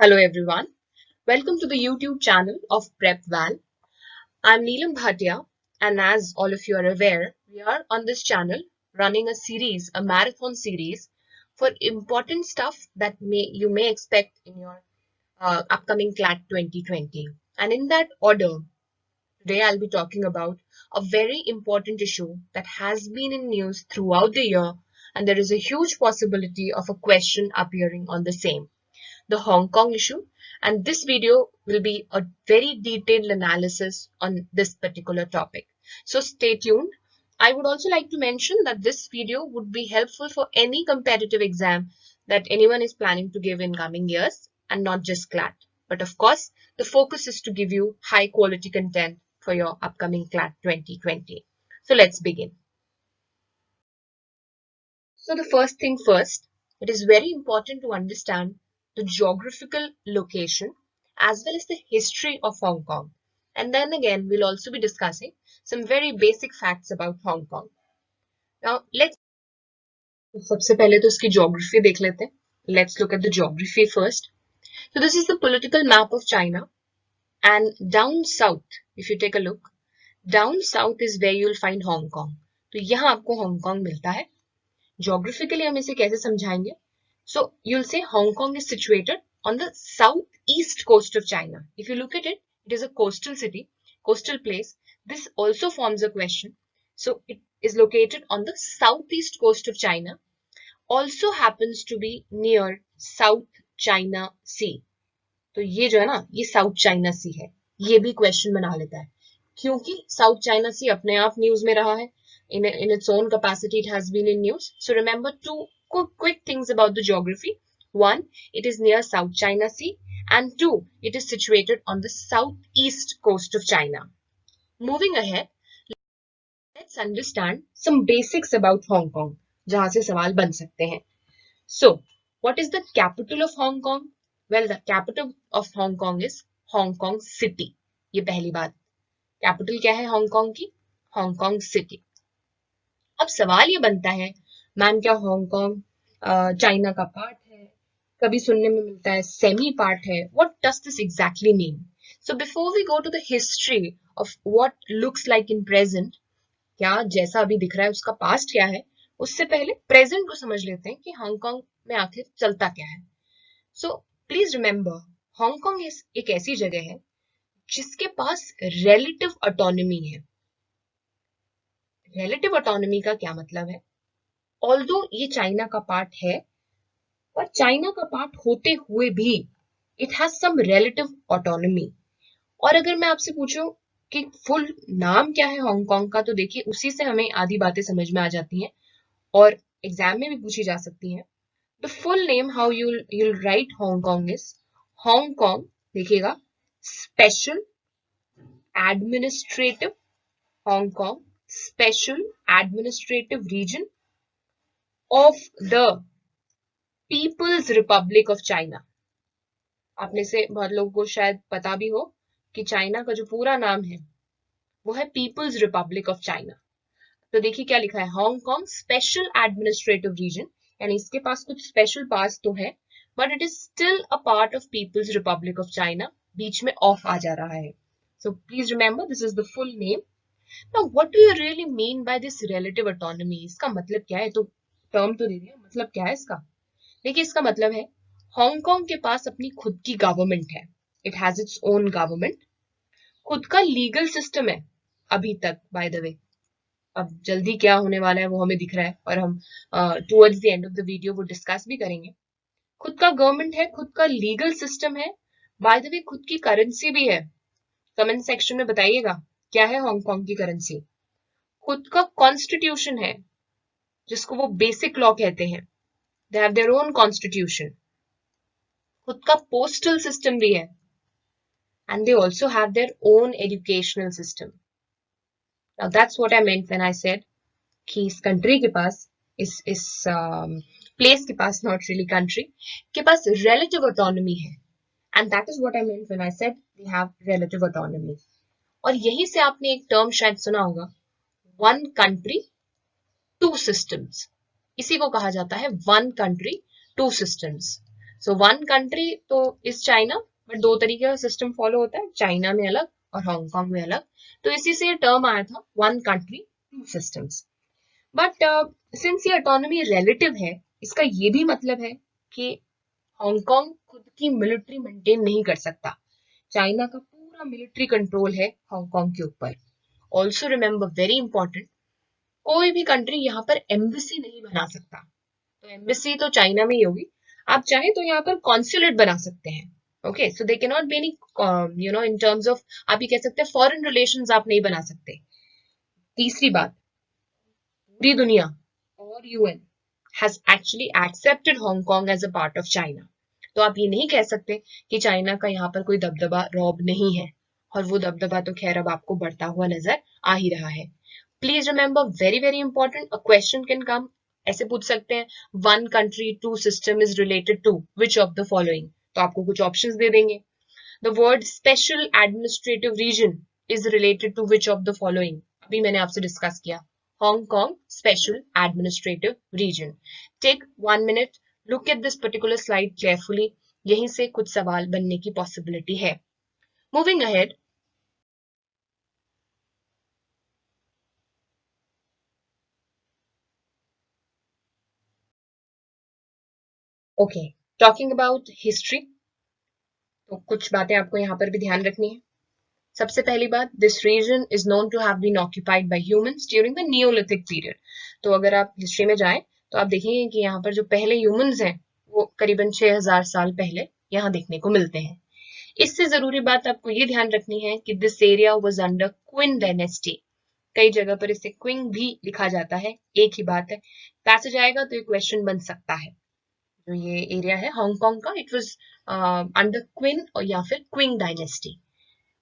Hello everyone. Welcome to the YouTube channel of PrepVal. I'm Neelam Bhatia, and as all of you are aware, we are on this channel running a marathon series for important stuff that you may expect in your upcoming CLAT 2020. And in that order, today I'll be talking about a very important issue that has been in news throughout the year, and there is a huge possibility of a question appearing on the same, the Hong Kong issue, and this video will be a very detailed analysis on this particular topic. So stay tuned. I would also like to mention that this video would be helpful for any competitive exam that anyone is planning to give in coming years and not just CLAT. But of course, the focus is to give you high quality content for your upcoming CLAT 2020. So let's begin. So the first thing first, it is very important to understand the geographical location as well as the history of Hong Kong. And then again, we'll also be discussing some very basic facts about Hong Kong. Now, सबसे पहले तो इसकी geography देख लेते हैं. Let's look at the geography first. So this is the political map of China. And down south, if you take a look, down south is where you'll find Hong Kong. तो यहाँ आपको Hong Kong मिलता है. Geographically हम इसे कैसे समझाएंगे? So you'll say Hong Kong is situated on the southeast coast of China. If you look at it, it is a coastal city, coastal place. This also forms a question. So it is located on the southeast coast of China. Also happens to be near South China Sea. तो ये जो है ना, ये south China सी है. ये भी question बना लेता है क्योंकि साउथ चाइना सी अपने आप न्यूज में रहा है. In its own capacity, it has been in news. So remember two quick things about the geography. One, it is near South China Sea, and two, it is situated on the southeast coast of China. Moving ahead, let's understand some basics about Hong Kong, जहां से सवाल बन सकते हैं. So, what is the capital of Hong Kong? Well, the capital of Hong Kong is Hong Kong City. ये पहली बात. Capital क्या है हांगकांग की? Hong Kong city. अब सवाल ये बनता है, मैम क्या हांगकांग चाइना का पार्ट है? कभी सुनने में मिलता है सेमी पार्ट है. What does this exactly mean? So before we go to the history of what looks like in present, क्या जैसा अभी दिख रहा है उसका पास्ट क्या है, उससे पहले प्रेजेंट को समझ लेते हैं कि हांगकांग में आखिर चलता क्या है. सो प्लीज रिमेंबर, हांगकांग एक ऐसी जगह है जिसके पास रिलेटिव ऑटोनॉमी है. रिलेटिव ऑटोनॉमी का क्या मतलब है? ऑल्दो ये चाइना का पार्ट है, पर चाइना का पार्ट होते हुए भी it has some relative autonomy. और अगर मैं आपसे पूछूं कि फुल नाम क्या है हांगकांग का, तो देखिए उसी से हमें आधी बातें समझ में आ जाती हैं और एग्जाम में भी पूछी जा सकती हैं. The full name how you'll write Hong Kong is Hong Kong, देखिएगा, special administrative, Hong Kong special administrative region of the People's Republic of China. आपने से बहुत लोगों को शायद पता भी हो कि चाइना का जो पूरा नाम है वो है पीपल्स रिपब्लिक ऑफ चाइना. तो देखिए क्या लिखा है, हांगकांग स्पेशल एडमिनिस्ट्रेटिव रीजन, यानी इसके पास कुछ स्पेशल पार्ट्स तो है, but it is still a part of People's Republic of China. बीच में ऑफ आ जा रहा है. So please remember, this is the full name. Now what do you really mean by this relative autonomy? इसका मतलब क्या है? तो टर्म तो दे दिया, मतलब क्या है इसका? देखिए इसका मतलब है हांगकांग के पास अपनी खुद की गवर्नमेंट है. It has its own government, खुद का लीगल सिस्टम है अभी तक. बाय द वे, अब जल्दी क्या होने वाला है वो हमें दिख रहा है और हम towards the end of the video वो डिस्कस भी करेंगे. खुद का गवर्नमेंट है, खुद का लीगल सिस्टम है, बाय द वे खुद की करेंसी भी है. कमेंट सेक्शन में बताइएगा क्या है हांगकांग की करेंसी. खुद का कॉन्स्टिट्यूशन है जिसको वो बेसिक लॉ कहते हैं. They have their own constitution. खुद का पोस्टल सिस्टम भी है, and they also have their own educational system. Now that's what I meant when I said कि इस कंट्री के पास, इस प्लेस के पास, नॉट रियली कंट्री के पास रिलेटिव ऑटोनॉमी है. And that is what I meant when I said we have relative autonomy. और यही से आपने एक टर्म शायद सुना होगा, वन कंट्री टू सिस्टम्स. इसी को कहा जाता है one country two systems. So one country तो इज चाइना, बट दो तरीके का सिस्टम फॉलो होता है, चाइना में अलग और हांगकांग में अलग। तो इसी से ये टर्म आया था one country two systems. But since ये ऑटोनॉमी रिलेटिव है, इसका ये भी मतलब है कि हांगकांग खुद की मिलिट्री मेंटेन नहीं कर सकता। चाइना का पूरा मिलिट्री कंट्रोल है हांगकांग के ऊपर। ऑल्सो रिमेंबर, वेरी इंपॉर्टेंट, कोई भी कंट्री यहाँ पर एम्बेसी नहीं बना सकता। तो एम्बेसी तो चाइना में ही होगी। आप चाहे तो यहाँ पर कॉन्सुलेट बना सकते हैं। Okay, so they can not be any, in terms of, आप ये कह सकते हैं फॉरेन रिलेशंस आप नहीं बना सकते। तीसरी बात, पूरी दुनिया और UN has actually accepted Hong Kong as a part of China. तो आप ये नहीं कह सकते कि चाइना का यहाँ पर कोई दबदबा रॉब नहीं है, और वो दबदबा तो खैर अब आपको बढ़ता हुआ नजर आ ही रहा है। Please remember, very very important, a question can come, ऐसे पूछ सकते हैं, one country two system is related to which of the following, तो आपको कुछ ऑप्शंस दे देंगे। The word special administrative region is related to which of the following, अभी मैंने आपसे डिस्कस किया, Hong Kong special administrative region. Take 1 minute, look at this particular slide carefully, यहीं से कुछ सवाल बनने की पॉसिबिलिटी है। Moving ahead, okay, talking about history, तो कुछ बातें आपको यहाँ पर भी ध्यान रखनी है। सबसे पहली बात, this region is known to have been occupied by humans during the Neolithic period. तो अगर आप हिस्ट्री में जाएं तो आप देखेंगे कि यहाँ पर जो पहले ह्यूमंस हैं वो करीबन 6000 साल पहले यहाँ देखने को मिलते हैं। इससे जरूरी बात आपको ये ध्यान रखनी है कि this area was under Qing dynasty. कई जगह पर इसे क्विंग भी लिखा जाता है, एक ही बात है। पैसेज आएगा तो ये क्वेश्चन बन सकता है। जो ये एरिया है हांगकांग का, इट वाज अंडर क्विन और या फिर क्विंग डायनेस्टी।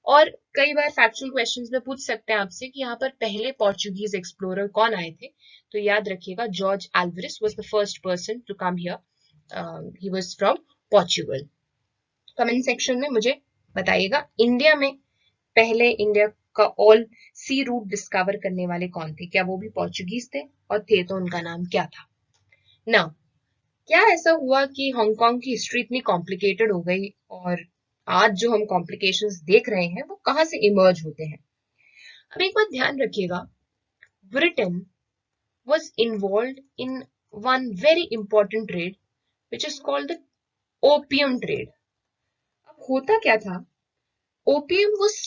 और कई बार फैक्चुअल क्वेश्चंस में पूछ सकते हैं आपसे कि यहाँ पर पहले पोर्चुगीज एक्सप्लोरर कौन आए थे। तो याद रखिएगा, Jorge Alvares was the first person to come here, he was from Portugal. Comment section में मुझे बताइएगा, इंडिया में पहले इंडिया का ऑल सी रूट डिस्कवर करने वाले कौन थे, क्या वो भी पोर्चुगीज थे, और थे तो उनका नाम क्या था। ना, क्या ऐसा हुआ कि हांगकांग की हिस्ट्री इतनी कॉम्प्लिकेटेड हो गई, और आज जो हम कॉम्प्लिकेशंस देख रहे हैं वो कहाँ से इमर्ज होते हैं। अब एक बात ध्यान रखिएगा, Britain was involved in one very important trade which is called the opium trade. अब होता क्या था, opium was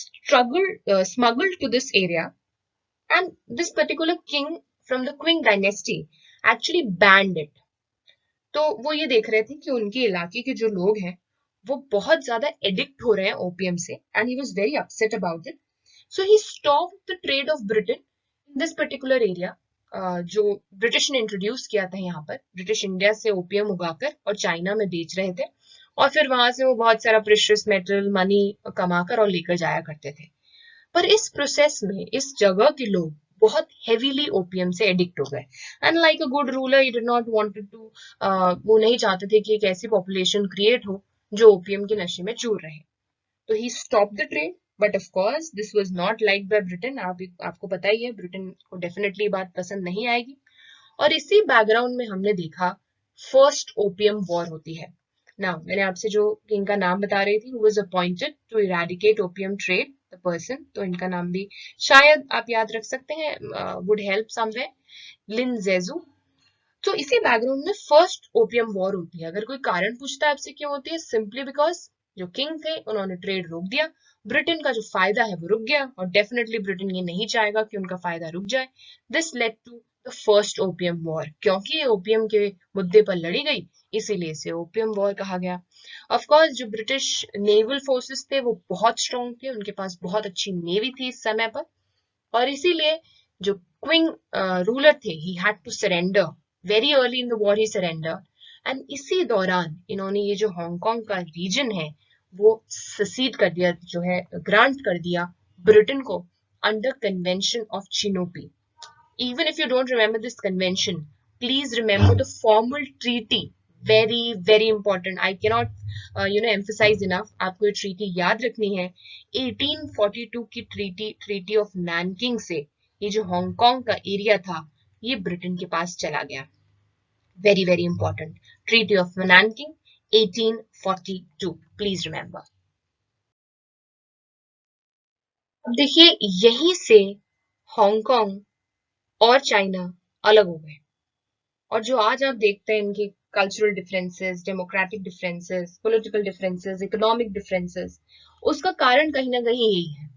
smuggled to this area, and this particular king from the Qing dynasty actually banned it. तो वो ये देख रहे थे कि उनके इलाके के जो लोग हैं वो बहुत ज्यादा एडिक्ट हो रहे हैं ओपीएम से, and he was very upset about it. So he stopped the trade off Britain in this particular area. जो ब्रिटिश ने इंट्रोड्यूस किया था यहाँ पर, ब्रिटिश इंडिया से ओपीएम उगाकर और चाइना में बेच रहे थे, और फिर वहां से वो बहुत सारा प्रेशियस मेटल मनी कमाकर और लेकर जाया करते थे। पर इस प्रोसेस में इस जगह के लोग बहुत हेवीली ओपीएम से एडिक्ट हो गए, and like a good ruler he did not wanted to, वो नहीं चाहते थे कि एक ऐसी पॉपुलेशन क्रिएट हो जो ओपीएम के नशे में चूर रहे। तो he stop the trade, but of course this was not like by Britain. आपको पता ही है, ब्रिटेन को डेफिनेटली बात पसंद नहीं आएगी। और इसी बैकग्राउंड में हमने देखा फर्स्ट ओपीएम वॉर होती है ना। मैंने आपसे जो किंग का नाम बता रही थी, was appointed to eradicate opium trade, the person, तो इनका नाम भी शायद आप याद रख सकते हैं, वुड हेल्प समवेयर, लिन जेजू। तो इसी बैकग्राउंड में फर्स्ट ओपीएम वॉर होती है। अगर कोई कारण पूछता है आपसे क्यों होती है, सिंपली बिकॉज जो किंग थे उन्होंने ट्रेड रोक दिया, ब्रिटेन का जो फायदा है वो रुक गया, और डेफिनेटली ब्रिटेन ये नहीं चाहेगा कि उनका फायदा रुक जाए। This led to the first opium war. क्योंकि ये ओपीएम के मुद्दे पर लड़ी गई, इसीलिए इसे ओपीएम वॉर कहा गया। ऑफ कोर्स जो ब्रिटिश नेवल फोर्सेस थे वो बहुत स्ट्रॉन्ग थे, उनके पास बहुत अच्छी नेवी थी इस समय पर, और इसीलिए जो क्विंग रूलर थे, he had to surrender very early in the war, he surrender. And इसी दौरान इन्होंने ये जो हांगकांग का रीजन है वो ससीड कर दिया, जो है ग्रांट कर दिया ब्रिटेन को, under convention of Chuenpi. Even if you don't remember this convention, please remember the formal treaty. Very very important. I cannot emphasize enough. आपको ये treaty याद रखनी है। 1842 की treaty of Nanking से ये जो हांगकांग का एरिया था ये ब्रिटेन के पास चला गया। Very very important, treaty of Nanking 1842, please remember. अब देखिए यहीं से हांगकांग और चाइना अलग हो गए, और जो आज आप देखते हैं इनकी cultural differences, democratic differences, political differences, economic differences, उसका कारण कहीं ना कहीं यही है।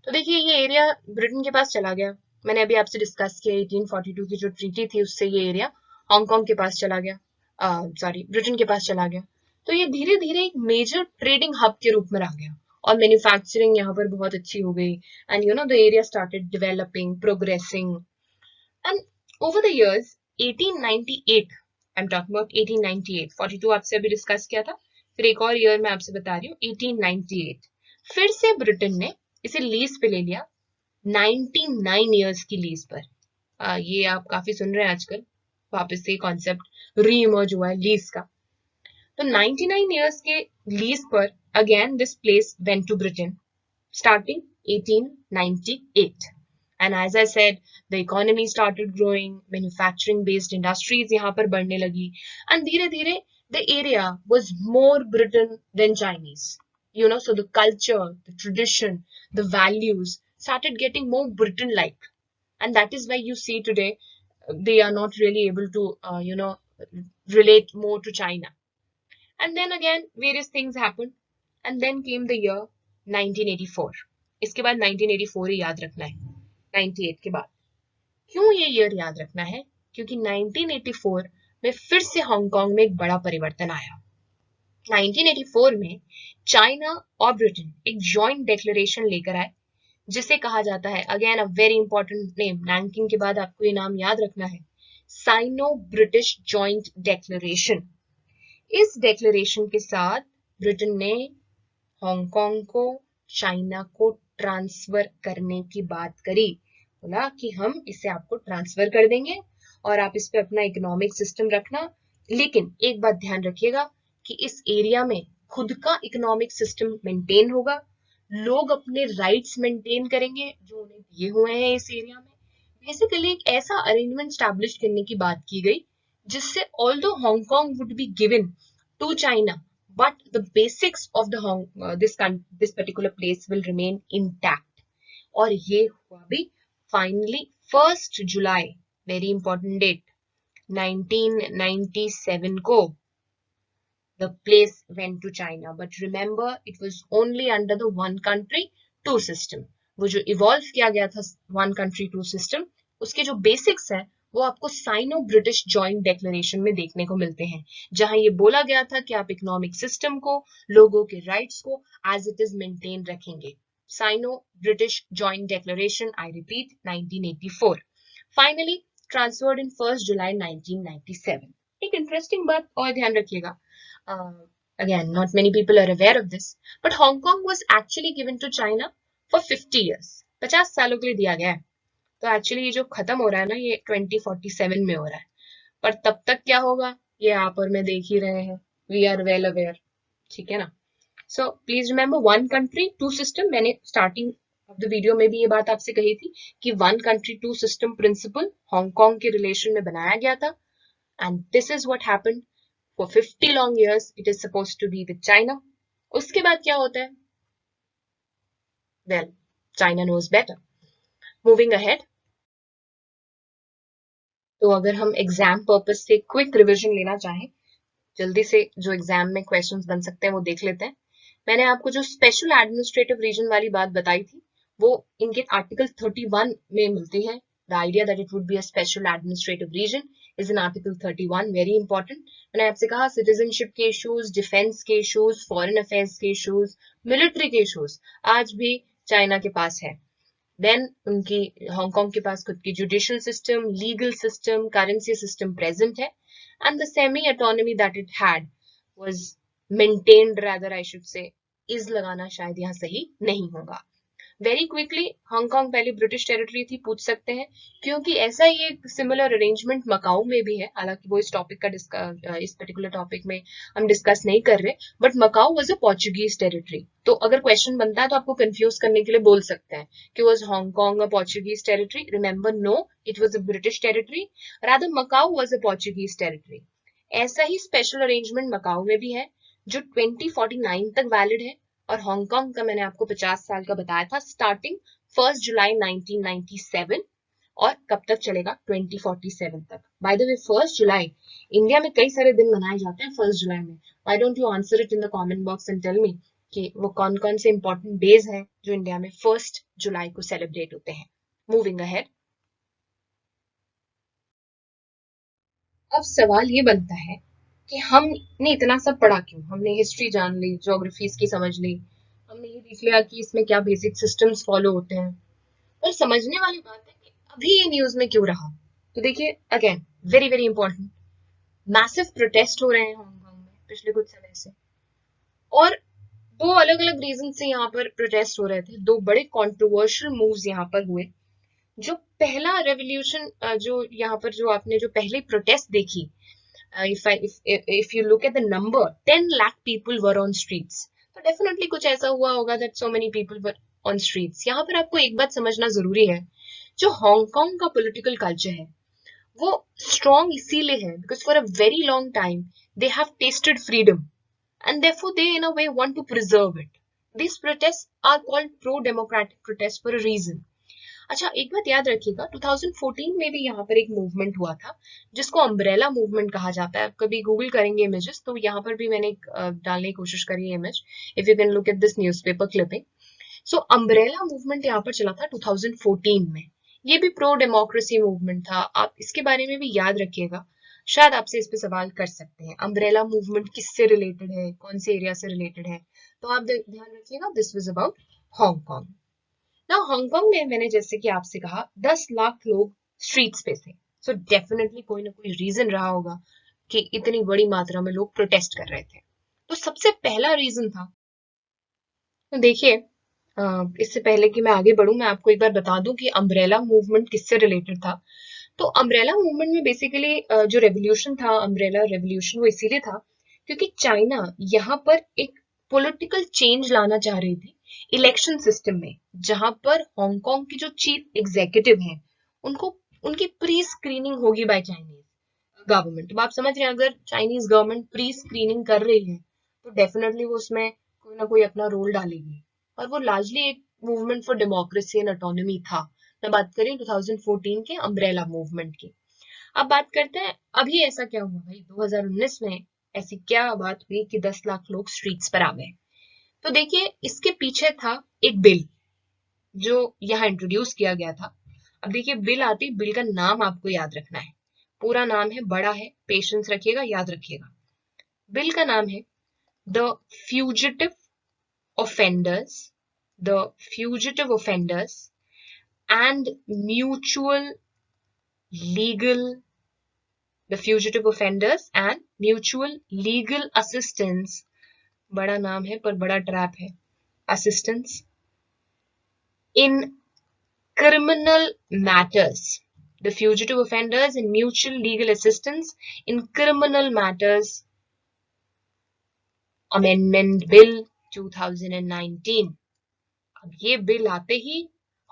तो देखिए ये एरिया ब्रिटेन के पास चला गया। मैंने अभी आपसे डिस्कस किया 1842 की जो ट्रीटी थी उससे ये एरिया हांगकांग के पास चला गया, सॉरी ब्रिटेन के पास चला गया। तो ये धीरे धीरे एक मेजर ट्रेडिंग हब के रूप में रह गया, और मैन्युफैक्चरिंग यहाँ पर बहुत अच्छी हो गई, and you know the area started developing, progressing, and over the years 1898, I am talking about 1898, 42 आपसे अभी डिस्कस किया था, फिर एक और ईयर मैं आपसे बता रही हूँ 1898, फिर से ब्रिटेन ने इसे लीज पे ले लिया 99 ईयर्स की लीज पर। ये आप काफी सुन रहे हैं आजकल, वापस से कॉन्सेप्ट री इमर्ज हुआ है लीज का। तो 99 ईयर्स के लीज पर again this place went to Britain starting 1898, and as I said the economy started growing, manufacturing based industries यहाँ पर बढ़ने लगी, and धीरे धीरे the area was more Britain than Chinese, you know, so the culture, the tradition, the values started getting more Britain like, and that is why you see today they are not really able to relate more to China. And then again various things happened, and then came the year 1984. इसके बाद 1984 ही याद रखना है, 98 के बाद। क्यों ये year याद रखना है? क्योंकि 1984 में फिर से हांगकांग में एक बड़ा परिवर्तन आया। 1984 में चाइना और ब्रिटेन एक जॉइंट डिक्लेरेशन लेकर आए, जिसे कहा जाता है, again a very important name, ranking के बाद आपको ये नाम याद रखना है, साइनो ब्रिटिश जॉइंट डिक्लेरेशन। इस डिक्लेरेशन के साथ ब्रिटेन ने हांगकांग को चाइना को ट्रांसफर करने की बात करी, बोला कि हम इसे आपको ट्रांसफर कर देंगे और आप इस पे अपना इकोनॉमिक सिस्टम रखना, लेकिन एक बात ध्यान रखिएगा कि इस एरिया में खुद का इकोनॉमिक सिस्टम मेंटेन होगा, लोग अपने राइट्स मेंटेन करेंगे जो उन्हें दिए हुए हैं इस एरिया में। बेसिकली एक ऐसा अरेंजमेंट स्टैब्लिश करने की बात की गई जिससे although Hong Kong would be given to China, but the basics of the this particular place will remain intact. और ये हुआ भी finally 1st July, very important date, 1997 को the place went to China. But remember, it was only under the one country two system. वो जो evolve किया गया था one country two system, उसके जो basics है वो आपको साइनो ब्रिटिश जॉइंट डिक्लेरेशन में देखने को मिलते हैं, जहां ये बोला गया था कि आप इकोनॉमिक सिस्टम को, लोगों के राइट्स को एज इट इज मेंटेन रखेंगे। Sino British joint declaration, I repeat, 1984, finally transferred in 1st July 1997। एक इंटरेस्टिंग बात और ध्यान रखिएगा, again not many people are aware of this, but Hong Kong was actually given to China for 50 years, 50 सालों के लिए दिया गया है। तो एक्चुअली ये जो खत्म हो रहा है ना, ये 2047 में हो रहा है, पर तब तक क्या होगा ये आप और मैं देख ही रहे हैं, वी आर वेल अवेयर, ठीक है ना। So please remember one country two system, मैंने स्टार्टिंग ऑफ द वीडियो में भी ये बात आपसे कही थी कि one country two system principle Hong Kong के रिलेशन में बनाया गया था, and this is what happened for 50 long years, it is supposed to be with China. उसके बाद क्या होता है? Well, China knows better. Moving ahead, तो अगर हम एग्जाम पर्पस से क्विक रिवीजन लेना चाहें, जल्दी से जो एग्जाम में क्वेश्चंस बन सकते हैं वो देख लेते हैं। मैंने आपको जो स्पेशल एडमिनिस्ट्रेटिव रीजन वाली बात बताई थी वो इनके आर्टिकल 31 में मिलती है। The idea that it would be a special administrative region is in article 31, very important. मैंने आपसे कहा सिटीजनशिप के इश्यूज, डिफेंस के इश्यूज, फॉरेन अफेयर्स के इश्यूज, मिलिट्री के इश्यूज आज भी चाइना के पास है। देन उनकी हांगकांग के पास खुद की judicial system, legal system, currency system present है, and the semi autonomy that it had was maintained, rather I should say, is लगाना शायद यहाँ सही नहीं होगा। वेरी क्विकली, हांगकांग पहले ब्रिटिश टेरिटरी थी, पूछ सकते हैं, क्योंकि ऐसा ही एक सिमिलर अरेंजमेंट मकाऊ में भी है, हालांकि वो इस टॉपिक का इस पर्टिकुलर टॉपिक में हम डिस्कस नहीं कर रहे, but Macau was a Portuguese territory. तो अगर क्वेश्चन बनता है तो आपको कंफ्यूज करने के लिए बोल सकते हैं कि was Hong Kong a Portuguese territory? Remember, no, it was a British territory, rather Macau was a Portuguese territory. ऐसा ही स्पेशल अरेंजमेंट मकाऊ में भी है, जो 2049 तक वैलिड है, और हांगकांग का मैंने आपको 50 साल का बताया था, स्टार्टिंग 1 जुलाई 1997 और कब तक चलेगा 2047 तक। Bye the way 1 July India में कई सारे दिन मनाए जाते हैं 1 जुलाई में। Why don't you answer it in the comment box and tell me कि वो कौन कौन से इंपॉर्टेंट डेज हैं जो इंडिया में 1 जुलाई को सेलिब्रेट होते हैं। मूविंग अहेड, अब सवाल ये बनता है कि हमने इतना सब पढ़ा क्यों? हमने हिस्ट्री जान ली, ज्योग्राफी इसकी समझ ली, हमने ये देख लिया कि इसमें क्या बेसिक सिस्टम्स फॉलो होते हैं, पर समझने वाली बात है कि अभी ये न्यूज में क्यों रहा। तो देखिए, again very very important, massive protest हो रहे हैं हांगकांग में पिछले कुछ समय से, और दो अलग अलग रीजन से यहाँ पर प्रोटेस्ट हो रहे थे। दो बड़े कंट्रोवर्शियल मूव्स यहाँ पर हुए। जो पहला रेवोल्यूशन, जो यहाँ पर जो आपने जो पहले प्रोटेस्ट देखी, if you look at the number, 10 lakh people were on streets. तो definitely कुछ ऐसा हुआ होगा that so many people were on streets. यहाँ पर आपको एक बात समझना जरूरी है, जो हांगकांग का पॉलिटिकल कल्चर है वो स्ट्रॉन्ग इसीलिए है because for a very long time they have tasted freedom and therefore they in a way want to preserve it. These protests are called pro-democratic protests for a reason. अच्छा, एक बात याद रखिएगा, 2014 में भी यहाँ पर एक मूवमेंट हुआ था जिसको अम्ब्रेला मूवमेंट कहा जाता है। आप कभी गूगल करेंगे इमेजेस तो यहाँ पर भी मैंने डालने की कोशिश करी है image, if you can look at this newspaper clipping. So umbrella movement यहाँ पर चला था 2014 में। ये भी प्रो डेमोक्रेसी मूवमेंट था, आप इसके बारे में भी याद रखिएगा, शायद आपसे इस पे सवाल कर सकते हैं। अम्ब्रेला मूवमेंट किससे रिलेटेड है, कौन से एरिया से रिलेटेड है, तो आप ध्यान रखिएगा। This was about Hong Kong. ना हांगकांग में मैंने जैसे कि आपसे कहा 10 लाख लोग स्ट्रीट्स पे थे, सो डेफिनेटली कोई ना कोई रीजन रहा होगा कि इतनी बड़ी मात्रा में लोग प्रोटेस्ट कर रहे थे। तो सबसे पहला रीजन था, तो देखिए, इससे पहले कि मैं आगे बढ़ूं मैं आपको एक बार बता दूं कि अम्ब्रेला मूवमेंट किससे रिलेटेड था। तो अम्ब्रेला मूवमेंट में बेसिकली जो रेवोल्यूशन था, अम्ब्रेला रेवोल्यूशन, वो इसीलिए था क्योंकि चाइना यहाँ पर एक पॉलिटिकल चेंज लाना चाह रही थी इलेक्शन सिस्टम में, जहां पर हांगकांग की जो चीफ एग्जीक्यूटिव हैं उनको उनकी प्री स्क्रीनिंग होगी बाय चाइनीज गवर्नमेंट। तो आप समझ रहे हैं, अगर चाइनीज गवर्नमेंट प्री स्क्रीनिंग कर रही है तो डेफिनेटली वो उसमें कोई ना कोई अपना रोल डालेगी, और वो लार्जली एक movement for democracy and autonomy था। मैं बात करें 2014 के अम्ब्रेला मूवमेंट की। अब बात करते हैं अभी ऐसा क्या हुआ भाई 2019 में, ऐसी क्या बात हुई कि 10 लाख लोग स्ट्रीट्स पर आ गए। तो देखिए, इसके पीछे था एक बिल जो यहाँ इंट्रोड्यूस किया गया था। अब देखिए, बिल आती, बिल का नाम आपको याद रखना है, पूरा नाम है, बड़ा है, पेशेंस रखिएगा, याद रखिएगा। बिल का नाम है the fugitive offenders, the fugitive offenders and mutual legal, the fugitive offenders and mutual legal assistance, बड़ा नाम है पर बड़ा ट्रैप है, assistance in criminal matters, the fugitive offenders and mutual legal assistance in criminal matters amendment bill 2019। अब ये bill आते ही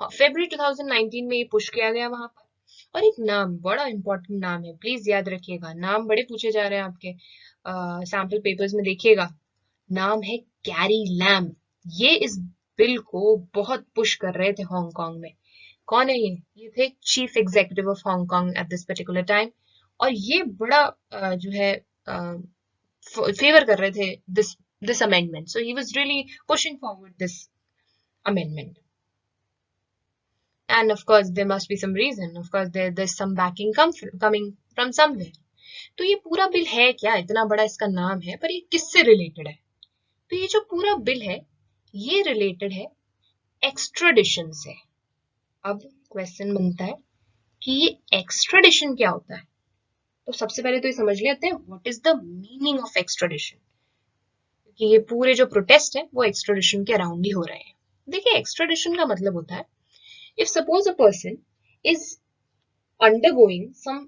फरवरी 2019 में ये पुश किया गया वहां पर, और एक नाम, बड़ा इंपॉर्टेंट नाम है, प्लीज याद रखिएगा, नाम बड़े पूछे जा रहे हैं आपके सैंपल पेपर्स में, देखिएगा, नाम है कैरी लैम। ये इस बिल को बहुत पुश कर रहे थे हांगकांग में। कौन है ये थे chief executive of Hong Kong eight this particular time, और ये बड़ा जो है फेवर कर रहे थे this amendment, so he was really pushing forward this amendment. And of course there must be some reason, of course there's some backing coming from somewhere। तो ये पूरा बिल है क्या, इतना बड़ा इसका नाम है, पर ये किससे रिलेटेड है? तो ये जो पूरा बिल है ये रिलेटेड है एक्स्ट्राडिशन से। अब क्वेश्चन बनता है कि ये एक्स्ट्राडिशन क्या होता है। तो सबसे पहले तो ये समझ लेते हैं what is the meaning of extradition, क्योंकि ये पूरे जो प्रोटेस्ट है वो एक्स्ट्राडिशन के अराउंड ही हो रहे हैं। देखिए, एक्स्ट्राडिशन का मतलब होता है, if suppose a person is undergoing some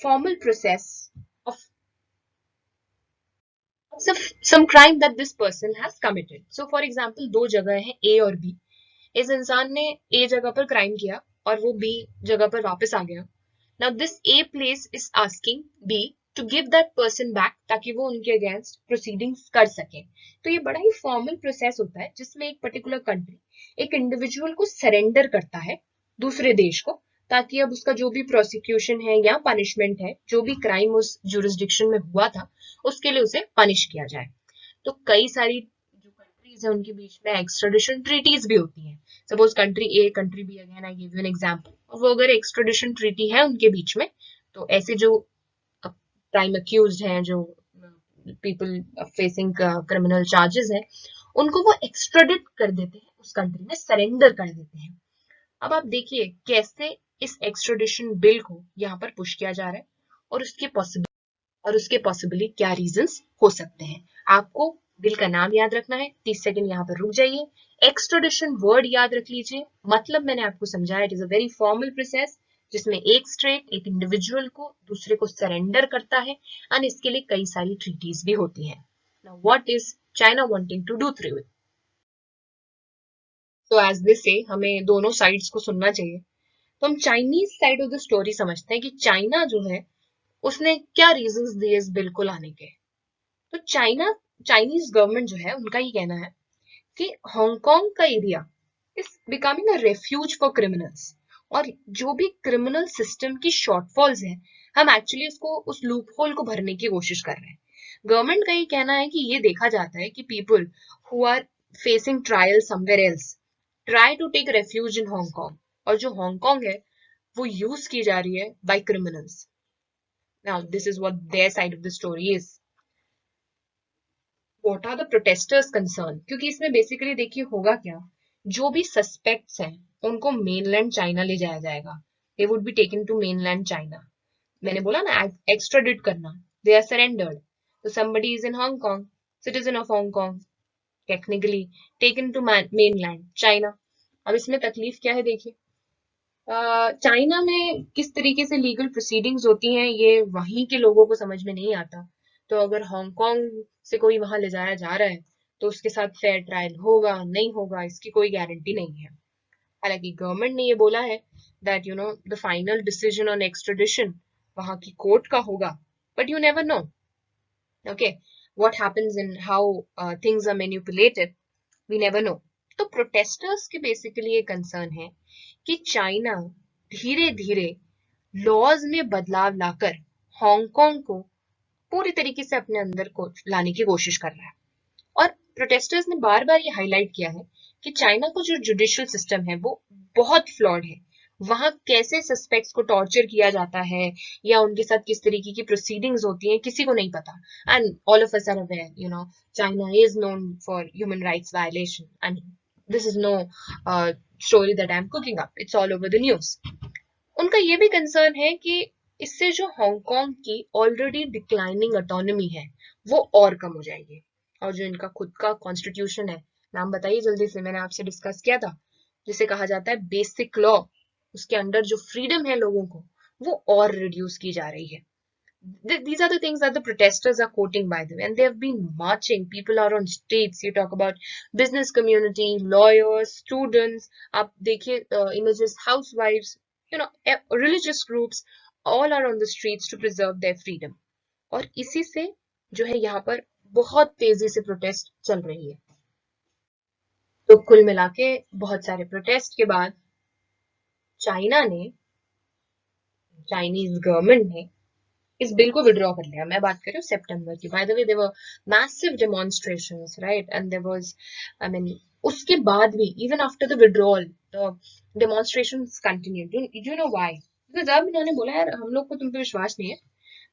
formal process of some crime that this person has committed। So for example, दो जगह है A और B, इस इंसान ने A जगह पर क्राइम किया और वो B जगह पर वापस आ गया। Now this A place is asking B to give that person back, ताकि वो उनके अगेंस्ट प्रोसीडिंग्स कर सके। तो ये बड़ा ही फॉर्मल प्रोसेस होता है जिसमें एक पर्टिकुलर कंट्री एक इंडिविजुअल को सरेंडर करता है दूसरे देश को, ताकि अब उसका जो भी प्रोसिक्यूशन है या पनिशमेंट है, जो भी क्राइम उस जुरिस्डिक्शन में हुआ था, उसके लिए उसे पनिश किया जाए। तो कई सारी जो कंट्रीज है उनके बीच में एक्स्ट्राडिशन ट्रीटीज भी होती हैं। Suppose country A, country B, again I give you an example, और वो अगर एक्स्ट्राडिशन ट्रीटी है उनके बीच में, तो ऐसे जो प्राइम अक्यूज्ड हैं, जो पीपल फेसिंग क्रिमिनल चार्जेस हैं, उनको वो एक्स्ट्राडिट कर देते हैं, उस कंट्री में सरेंडर कर देते हैं। अब आप देखिए कैसे इस एक्स्ट्राडिशन बिल को यहाँ पर पुश किया जा रहा है, और उसके पॉसिबली क्या रीजंस हो सकते हैं। आपको बिल का नाम याद रखना है, 30 सेकंड यहाँ पर रुक जाइए। एक्स्ट्राडिशन वर्ड याद रख लीजिए, मतलब मैंने आपको समझाया, it is a very formal process जिसमें एक स्टेट एक इंडिविजुअल को दूसरे को सरेंडर करता है, एंड इसके लिए कई सारी ट्रीटीज भी होती हैं। Now what is China wanting to do through it? तो एज दिस से हमें दोनों साइड्स को सुनना चाहिए। तो हम Chinese side of the story समझते हैं कि चाइना जो है उसने क्या रीजंस दिए इस बिल को लाने के। तो चाइनीज गवर्नमेंट जो है उनका ये कहना है कि हांगकांग का area is becoming a refuge for criminals, और जो भी क्रिमिनल सिस्टम की शॉर्टफॉल्स है, हम एक्चुअली उसको, उस लूप होल को भरने की कोशिश कर रहे हैं। गवर्नमेंट का ये कहना है कि ये देखा जाता है कि people who are facing trial somewhere else try to take refuge in Hong Kong, और जो हांगकांग है वो यूज की जा रही है by criminals. Now this is what their side of the story is. What are the protesters concern? क्योंकि इसमें बेसिकली देखिए होगा क्या, जो भी सस्पेक्ट्स हैं उनको मेनलैंड चाइना ले जाया जाएगा। They would be taken to mainland China. मैंने बोला ना एक्स्ट्राडिट करना, दे आर सरेंडर्ड। तो somebody is in Hong Kong, citizen of Hong Kong, technically taken to mainland China। अब इसमें तकलीफ क्या है देखिए, चाइना में किस तरीके से लीगल प्रोसीडिंग्स होती हैं ये वहीं के लोगों को समझ में नहीं आता। तो अगर हांगकांग से कोई वहां ले जाया जा रहा है तो उसके साथ फेयर ट्रायल होगा नहीं होगा इसकी कोई गारंटी नहीं है। हालांकि गवर्नमेंट ने ये बोला है that the final decision on extradition वहां की कोर्ट का होगा, but you never know, okay, what happens in how things are manipulated, we never know. तो प्रोटेस्टर्स के बेसिकली ये कंसर्न है कि चाइना धीरे धीरे लॉज में बदलाव लाकर हांगकांग को पूरी तरीके से अपने अंदर को लाने की कोशिश कर रहा है। और प्रोटेस्टर्स ने बार बार ये हाईलाइट किया है कि चाइना का जो जुडिशियल सिस्टम है वो बहुत फ्लॉड है। वहां कैसे सस्पेक्ट्स को टॉर्चर किया जाता है या उनके साथ किस तरीके की प्रोसीडिंग्स होती हैं किसी को नहीं पता। And all of us are aware, China is known for human rights violation, and this is no story that I am cooking up, it's all over the news. उनका ये भी कंसर्न है कि इससे जो हांगकांग की ऑलरेडी डिक्लाइनिंग ऑटोनॉमी है वो और कम हो जाएगी, और जो इनका खुद का कॉन्स्टिट्यूशन है, नाम बताइए जल्दी से, मैंने आपसे डिस्कस किया था, जिसे कहा जाता है बेसिक लॉ, उसके अंदर जो फ्रीडम है लोगों को वो और रिड्यूस की जा रही है। These are the things that the protesters are quoting, by the way, and they have been marching. People are on streets. You talk about business community, lawyers, students. आप देखिए images, housewives, religious groups, all are on the streets to preserve their freedom. और इसी से जो है यहाँ पर बहुत तेजी से प्रोटेस्ट चल रही है। तो कुल मिला के बहुत सारे प्रोटेस्ट के बाद चाइनीज गवर्नमेंट ने इस बिल को विड्रॉ कर लिया। मैं बात कर रही हूँ सितंबर की। By the way, there were massive demonstrations, right, and there was, I mean, उसके बाद भी even after the withdrawal the demonstrations continued. You know why? Because अब इन्होंने बोला यार हम लोग को तुम पे विश्वास नहीं है,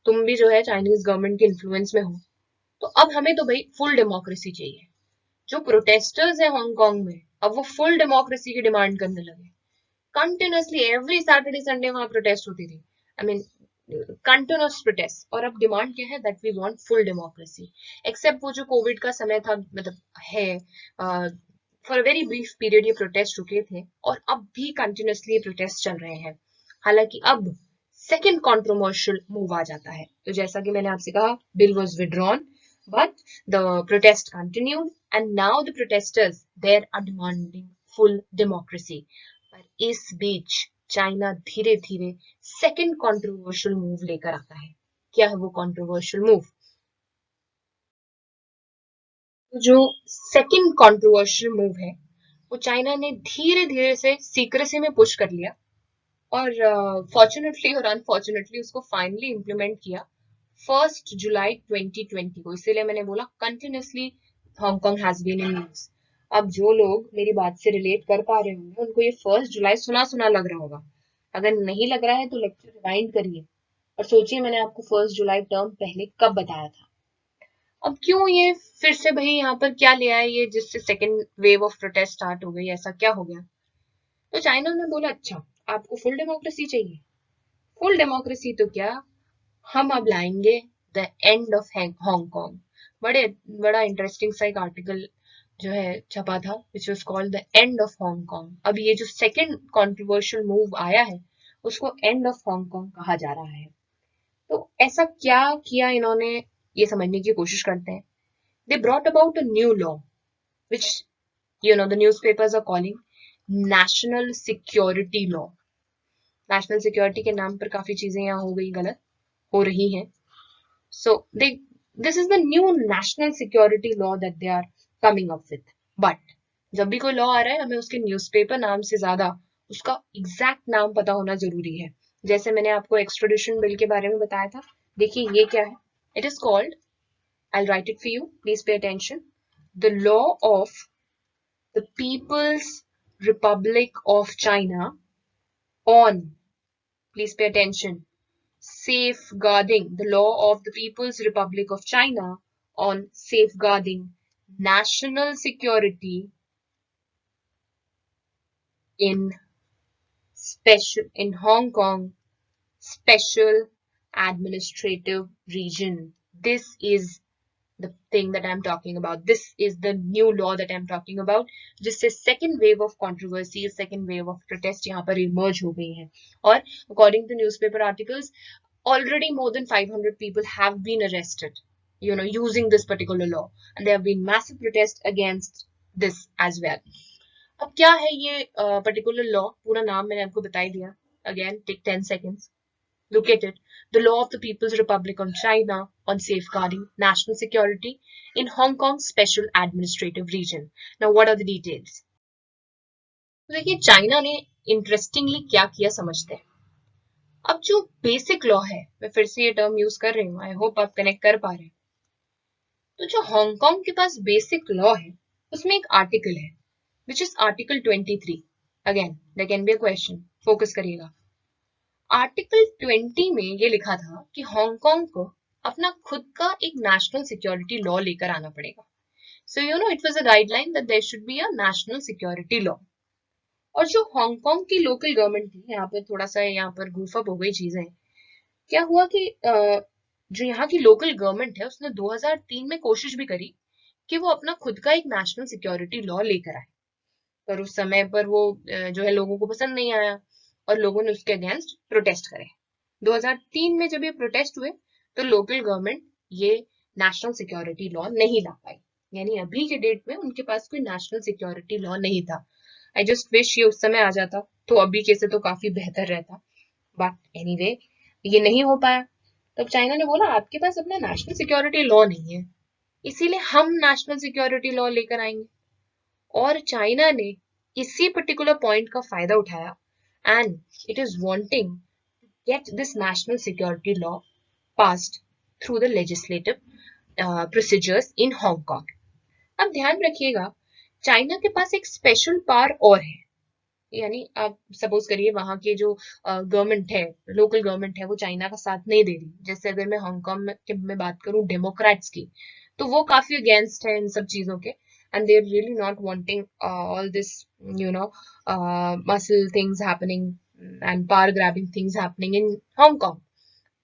तुम भी जो है चाइनीज गवर्नमेंट के इन्फ्लुएंस में हो, तो अब हमें तो भाई फुल डेमोक्रेसी चाहिए। जो प्रोटेस्टर्स है हांगकांग में अब वो फुल डेमोक्रेसी की डिमांड करने लगे। कंटिन्यूअसली एवरी सैटरडे संडे वहां प्रोटेस्ट होती थी, आई मीन कंटिन्यूस प्रोटेस्ट। और अब डिमांड क्या है? That we want full democracy. Except वो जो कोविड का समय था, मतलब है, for a very brief period ये प्रोटेस्ट रुके थे, और अब भी कंटिन्यूसली ये प्रोटेस्ट चल रहे हैं। हालांकि अब सेकेंड कॉन्ट्रोवर्शियल मूव आ जाता है। तो जैसा कि मैंने आपसे कहा, bill was withdrawn but the protest continued, and now the protesters there are demanding full democracy. पर इस बीच चाइना धीरे धीरे सेकेंड कॉन्ट्रोवर्शियल मूव लेकर आता है। क्या है वो कंट्रोवर्शियल मूव। तो जो सेकंड कंट्रोवर्शियल मूव है वो चाइना ने धीरे धीरे से सीक्रेसी में पुश कर लिया और फॉर्चुनेटली और अनफॉर्चुनेटली उसको फाइनली इम्प्लीमेंट किया 1 जुलाई 2020 को। इसीलिए मैंने बोला continuously Hong Kong has been in news. अब जो लोग मेरी बात से रिलेट कर पा रहे होंगे उनको ये 1 जुलाई सुना सुना लग रहा होगा। अगर नहीं लग रहा है तो लेक्चर रिवाइंड करिए और सोचिए मैंने आपको 1 जुलाई टर्म पहले कब बताया था। अब क्यों ये फिर से भाई यहाँ पर क्या ले आए ये जिससे second wave of protest start हो गई, ऐसा क्या हो गया। तो चाइना ने बोला अच्छा आपको फुल डेमोक्रेसी चाहिए, फुल डेमोक्रेसी तो क्या, हम अब लाएंगे द एंड ऑफ हांगकांग। बड़े बड़ा इंटरेस्टिंग सा एक आर्टिकल जो है छपा था which was called the end of Hong Kong. अब ये जो सेकंड कंट्रोवर्शियल मूव आया है उसको एंड ऑफ हांगकांग कहा जा रहा है। तो ऐसा क्या किया इन्होंने ये समझने की कोशिश करते हैं। They brought about a new law which the newspapers are calling national security law. National security के नाम पर काफी चीजें यहाँ हो गई गलत हो रही हैं। So this is the new national security law that they are coming up with. But जब भी कोई लॉ आ रहा है हमें उसके न्यूज़पेपर नाम से ज्यादा उसका एग्जैक्ट नाम पता होना जरूरी है। जैसे मैंने आपको एक्स्ट्राडिशन बिल के बारे में बताया था, देखिए ये क्या है। It is called, I'll write it for you, please pay attention, the law of the People's Republic of China on, please pay attention, safeguarding, the law of the People's Republic of China on safeguarding national security in Hong Kong special administrative region. This is the thing that I'm talking about. This is the new law that I'm talking about, जिससे second wave of controversy, second wave of protest यहाँ पर emerge हो गई है। और according to newspaper articles, already more than 500 people have been arrested, using this particular law, and there have been massive protests against this as well. अब क्या है ये particular law, पूरा नाम मैंने आपको बता ही दिया। Again, take 10 seconds. Look at it. The law of the People's Republic of China on safeguarding national security in Hong Kong Special Administrative Region. Now, what are the details? तो देखिए China ने interestingly क्या किया समझते हैं। अब जो basic law है, मैं फिर से ये टर्म यूज कर रही हूँ, आई होप आप कनेक्ट कर पा रहे हैं। तो जो हांगकांग के पास बेसिक लॉ है उसमें एक आर्टिकल है which is article 23। Again there can be a question, focus करिएगा। आर्टिकल 20 में ये लिखा था कि हांगकांग को अपना खुद का एक नेशनल सिक्योरिटी लॉ लेकर आना पड़ेगा। So it was a guideline that there should be a national security law. और जो हांगकांग की लोकल गवर्नमेंट थी, यहाँ पर थोड़ा सा यहाँ पर गूफअप हो गई चीजें। क्या हुआ कि जो यहाँ की लोकल गवर्नमेंट है उसने 2003 में कोशिश भी करी कि वो अपना खुद का एक नेशनल सिक्योरिटी लॉ लेकर आए, पर उस समय पर वो जो है लोगों को पसंद नहीं आया और लोगों ने उसके अगेंस्ट प्रोटेस्ट करे। 2003 में जब ये प्रोटेस्ट हुए तो लोकल गवर्नमेंट ये नेशनल सिक्योरिटी लॉ नहीं ला पाई, यानी अभी के डेट में उनके पास कोई नेशनल सिक्योरिटी लॉ नहीं था। आई जस्ट विश ये उस समय आ जाता तो अभी के से तो काफी बेहतर रहता, बट एनीवे ये नहीं हो पाया। तब चाइना ने बोला आपके पास अपना नेशनल सिक्योरिटी लॉ नहीं है, इसीलिए हम नेशनल सिक्योरिटी लॉ लेकर आएंगे। और चाइना ने इसी पर्टिकुलर पॉइंट का फायदा उठाया and it is wanting to get this national security law passed through the legislative procedures in Hong Kong. अब ध्यान रखिएगा चाइना के पास एक स्पेशल पावर और है, यानी आप सपोज करिए वहां के जो गवर्नमेंट है, लोकल गवर्नमेंट है, वो चाइना का साथ नहीं दे रही। जैसे अगर मैं हांगकांग में बात करूं डेमोक्रेट्स की, तो वो काफी अगेंस्ट है इन सब चीजों के and they're really not wanting all this muscle things happening and power grabbing things happening in Hong Kong.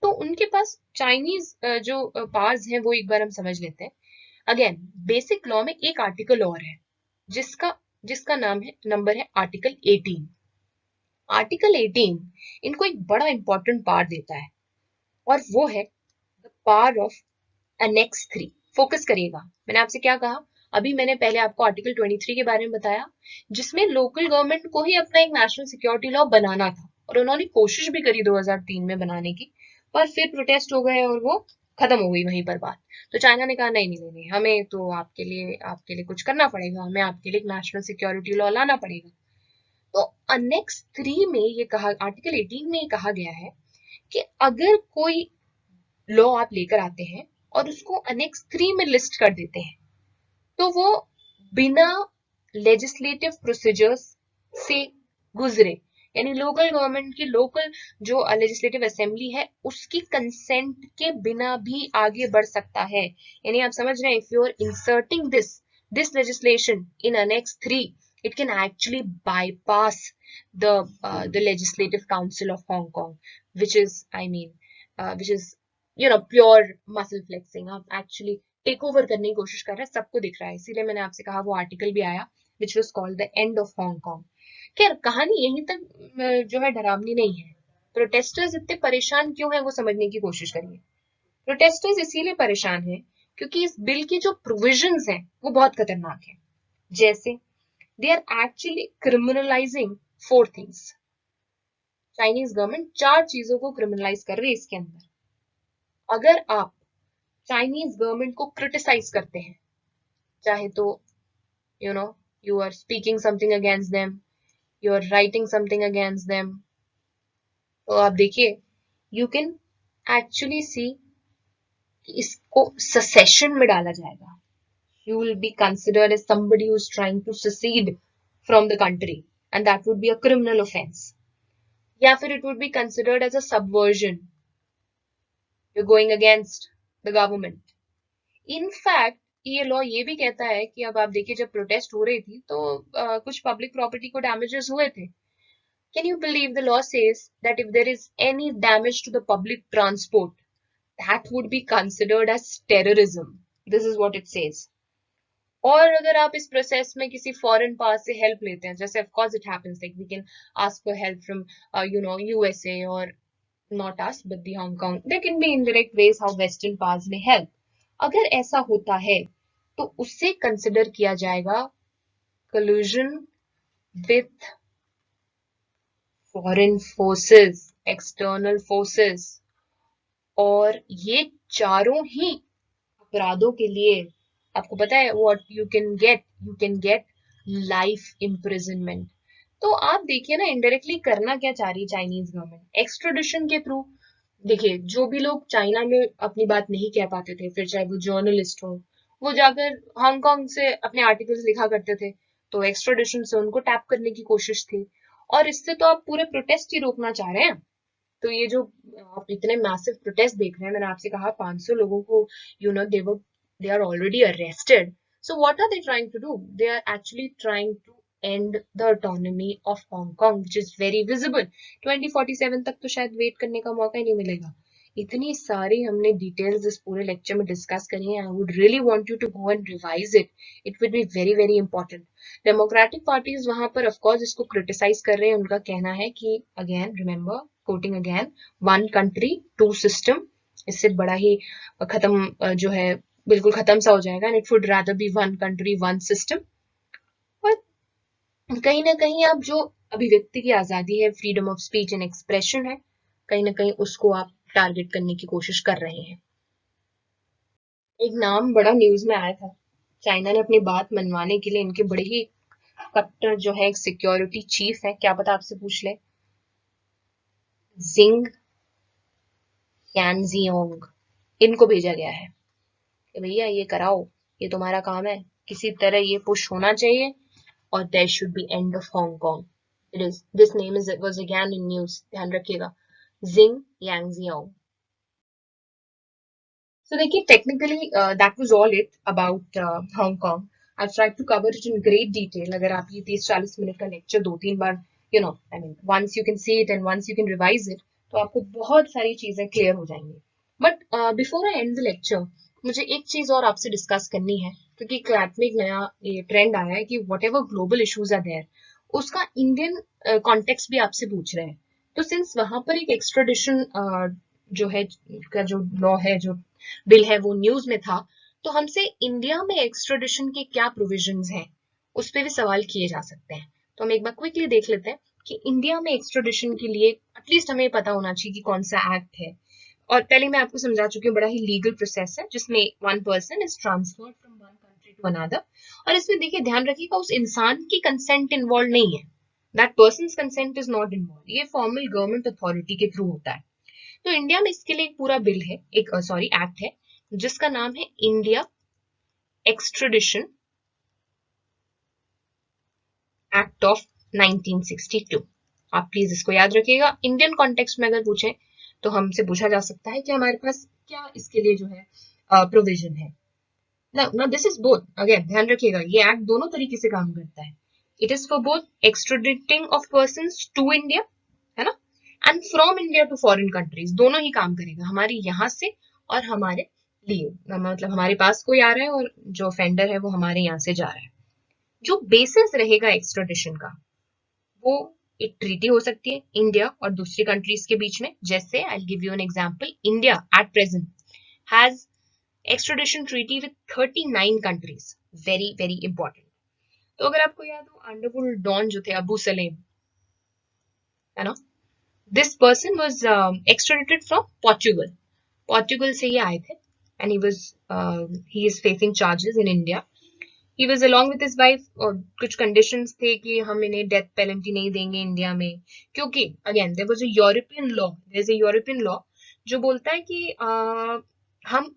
तो उनके पास चाइनीज जो पावर्स हैं वो एक बार हम समझ लेते हैं। अगेन बेसिक लॉ में एक आर्टिकल और है जिसका जिसका नंबर है आर्टिकल 18। आर्टिकल 18 इनको एक बड़ा इंपॉर्टेंट पावर देता है और वो है the power of annex 3। Focus करिएगा, मैंने आपसे क्या कहा, अभी मैंने पहले आपको आर्टिकल 23 के बारे में बताया जिसमें लोकल गवर्नमेंट को ही अपना एक नेशनल सिक्योरिटी लॉ बनाना था और उन्होंने कोशिश भी करी 2003 में बनाने की, पर फिर प्रोटेस्ट हो गए और वो खत्म हो गई वहीं पर बात। तो चाइना ने कहा नहीं नहीं नहीं, हमें तो आपके लिए कुछ करना पड़ेगा, हमें आपके लिए एक नेशनल सिक्योरिटी लॉ लाना पड़ेगा। तो अनेक्स 3 में ये कहा, आर्टिकल 18 में ये कहा गया है कि अगर कोई लॉ आप लेकर आते हैं और उसको अनेक्स 3 में लिस्ट कर देते हैं, तो वो बिना लेजिस्लेटिव प्रोसीजर्स से गुजरे, यानी लोकल गवर्नमेंट की लोकल जो लेजिस्लेटिव असेंबली है उसकी कंसेंट के बिना भी आगे बढ़ सकता है। यानी आप समझ रहे हैं, if you are inserting this legislation in annex 3, it can actually bypass the legislative council of Hong Kong, which is, which is pure muscle flexing. आप actually टेक ओवर करने की कोशिश कर रहे हैं, सबको दिख रहा है, इसीलिए मैंने आपसे कहा वो आर्टिकल भी आया which was called the end of Hong Kong. खैर कहानी यहीं तक जो है डरावनी नहीं है। प्रोटेस्टर्स इतने परेशान क्यों हैं वो समझने की कोशिश करिए। प्रोटेस्टर्स इसीलिए परेशान हैं क्योंकि इस बिल की जो प्रोविजंस हैं वो बहुत खतरनाक है। जैसे they are actually criminalising 4 things. Chinese government 4 चीजों को क्रिमिनलाइज कर रही है इसके अंदर। अगर आप चाइनीज गवर्नमेंट को क्रिटिसाइज करते हैं, चाहे तो you are speaking something against them, you are writing something against them, तो आप देखिए you can actually see कि इसको secession में डाला जाएगा। You will be considered as somebody who is trying to secede from the country and that would be a criminal offense. या फिर it would be considered as a subversion. You're going against the government. In fact, ये law ये भी कहता है कि अब आप देखिए जब प्रोटेस्ट हो रही थी तो कुछ पब्लिक प्रॉपर्टी को डैमेजेस हुए थे। Can you believe the law says that if there is any damage to the public transport, that would be considered as terrorism. This is what it says. और अगर आप इस प्रोसेस में किसी foreign पास से हेल्प लेते हैं, जैसे of course it happens, like we can ask for help from USA or not us but the Hong Kong. There can be indirect ways how Western powers may help. अगर ऐसा होता है तो उससे कंसिडर किया जाएगा collusion with foreign forces, external forces, और ये चारों ही अपराधों के लिए आपको पता है what you can get life imprisonment. तो आप देखिए ना इनडायरेक्टली करना क्या चाह रही है चाइनीज गवर्नमेंट, एक्स्ट्राडिशन के थ्रू। देखिए जो भी लोग चाइना में अपनी बात नहीं कह पाते थे, फिर चाहे वो जर्नलिस्ट हो, वो जाकर हांगकांग से अपने आर्टिकल्स लिखा करते थे, तो एक्स्ट्राडिशन से उनको टैप करने की कोशिश थी। और इससे तो आप पूरे प्रोटेस्ट ही रोकना चाह रहे हैं। तो ये जो आप इतने मैसिव प्रोटेस्ट देख रहे हैं, मैंने आपसे कहा 500 लोगों को they are already arrested. So what are they trying to do? They are actually trying to end the autonomy of Hong Kong, which is very visible. 2047 तक तो शायद वेट करने का मौका ही नहीं मिलेगा। इतनी सारी हमने डिटेल्स इस पूरे लेक्चर में डिस्कस करी हैं। I would really want you to go and revise it, it would be very very important. Democratic parties वहां पर ऑफकोर्स इसको क्रिटिसाइज कर रहे हैं। उनका कहना है कि again remember, coating again, 1 country 2 system, इससे बड़ा ही खत्म जो है बिल्कुल खत्म सा हो जाएगा। And it would rather be 1 country 1 system. और कहीं ना कहीं आप जो अभिव्यक्ति की आजादी है, freedom of speech and expression है, कहीं ना कहीं उसको आप टारगेट करने की कोशिश कर रहे हैं। एक नाम बड़ा न्यूज में आया था, चाइना ने अपनी बात मनवाने के लिए इनके बड़े ही कट्टर जो है एक सिक्योरिटी चीफ है, क्या पता आपसे पूछ ले, जिंग यांजियोंग, इनको भेजा गया है कि भैया ये कराओ, ये तुम्हारा काम है, किसी तरह ये पुश होना चाहिए और there should be end of Hong Kong. It is, this name is was again in news, ध्यान रखिएगा, जिंग यांजियोंग। So देखिए technically that was all it about Hong Kong. I've tried to cover it in great detail. अगर आप ये 30-40 minute का lecture 2-3 bar once you can see it and once you can revise it, तो आपको बहुत सारी चीजें क्लियर हो जाएंगी। But before I and the lecture, मुझे एक चीज और आपसे डिस्कस करनी है, क्योंकि क्लैट में एक नया ये ट्रेंड आया है कि whatever global issues are there, उसका इंडियन कॉन्टेक्स्ट भी आपसे पूछ रहे हैं। तो सिंस वहां पर एक एक्स्ट्राडिशन जो है का जो लॉ है, जो बिल है, वो न्यूज में था, तो हमसे इंडिया में एक्स्ट्राडिशन के क्या प्रोविजंस हैं उस पर भी सवाल किए जा सकते हैं। तो हम एक बार क्विकली देख लेते हैं कि इंडिया में एक्स्ट्राडिशन के लिए एटलीस्ट हमें पता होना चाहिए कि कौन सा एक्ट है। और पहले मैं आपको समझा चुकी हूँ, बड़ा ही लीगल प्रोसेस है जिसमें one person is transferred from one country to another. और इसमें देखिए ध्यान रखिएगा उस इंसान की कंसेंट इन्वॉल्व नहीं है, that person consent is not involve, ये फॉर्मल गवर्नमेंट अथॉरिटी के थ्रू होता है। तो इंडिया में इसके लिए एक पूरा बिल है, एक सॉरी एक्ट है, जिसका नाम है इंडिया एक्सट्रेडिशन एक्ट ऑफ 1962। आप प्लीज इसको याद रखिएगा। इंडियन कॉन्टेक्स्ट में अगर पूछें तो हमसे पूछा जा सकता है कि हमारे पास क्या इसके लिए जो है प्रोविजन है। ना दिस इज बोथ, अगेन ध्यान रखिएगा ये एक्ट दोनों तरीके से काम करता है। It is for both extraditing of persons to India, है ना, and from India to foreign countries, दोनों ही काम करेगा, हमारे यहाँ से और हमारे लिए, मतलब हमारे पास कोई आ रहा है और जो ऑफेंडर है वो हमारे यहाँ से जा रहा है। जो बेसिस रहेगा एक्स्ट्राडिशन का, वो एक ट्रीटी हो सकती है इंडिया और दूसरी कंट्रीज के बीच में। जैसे आई give you an example, India at present has extradition treaty with 39 countries, very very important. तो अगर आपको याद हो अंडरवर्ल्ड डॉन जो थे अबू सलेम, है ना, this person was extradited from Portugal, Portugal से ये आए थे and he is facing charges in India. He was along with his wife, और कुछ कंडीशंस थे कि हम इन्हें डेथ पेनल्टी नहीं देंगे इंडिया में, क्योंकि again there was a European law, there is a European law जो बोलता है कि हम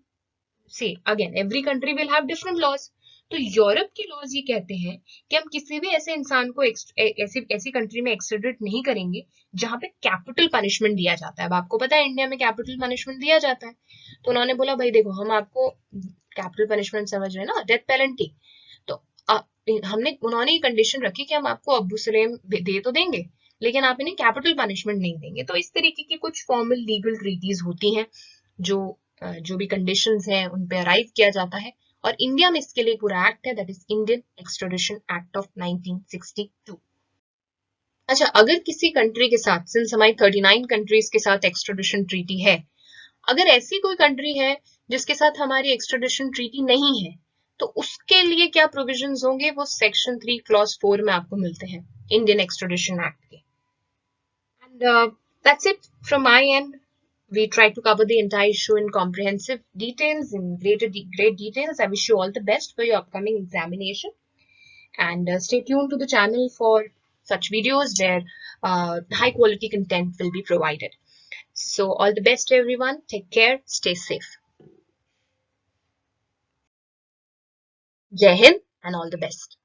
see again every country will have different laws. तो यूरोप के लॉज ये कहते हैं कि हम किसी भी ऐसे इंसान को ऐसी ऐसी कंट्री में एक्सट्रेडिट नहीं करेंगे जहां पे कैपिटल पनिशमेंट दिया जाता है। अब आपको पता है इंडिया में कैपिटल पनिशमेंट दिया जाता है, तो उन्होंने बोला भाई देखो हम आपको कैपिटल पनिशमेंट समझ रहे हैं ना, डेथ पेनल्टी, तो उन्होंने ये कंडीशन रखी कि हम आपको अब्दुल सलेम दे तो देंगे लेकिन आप इन्हें कैपिटल पनिशमेंट नहीं देंगे। तो इस तरीके की कुछ फॉर्मल लीगल ट्रीटीज होती हैं जो जो भी कंडीशंस हैं उन पे अराइव किया जाता है। और इंडिया में इसके लिए पूरा एक्ट है, that is Indian extradition act of 1962। अच्छा, अगर किसी कंट्री के साथ, सिंस हमारी 39 कंट्रीज के साथ एक्सट्रेडिशन ट्रीटी है, अगर ऐसी कोई कंट्री है जिसके साथ हमारी एक्सट्रेडिशन ट्रीटी नहीं है, तो उसके लिए क्या प्रोविजंस होंगे, वो सेक्शन 3 क्लॉज 4 में आपको मिलते हैं इंडियन एक्सट्रेडिशन एक्ट के। And that's it from my and. We tried to cover the entire issue in comprehensive details, in great details. I wish you all the best for your upcoming examination. And stay tuned to the channel for such videos where high quality content will be provided. So all the best everyone. Take care. Stay safe. Jai Hind and all the best.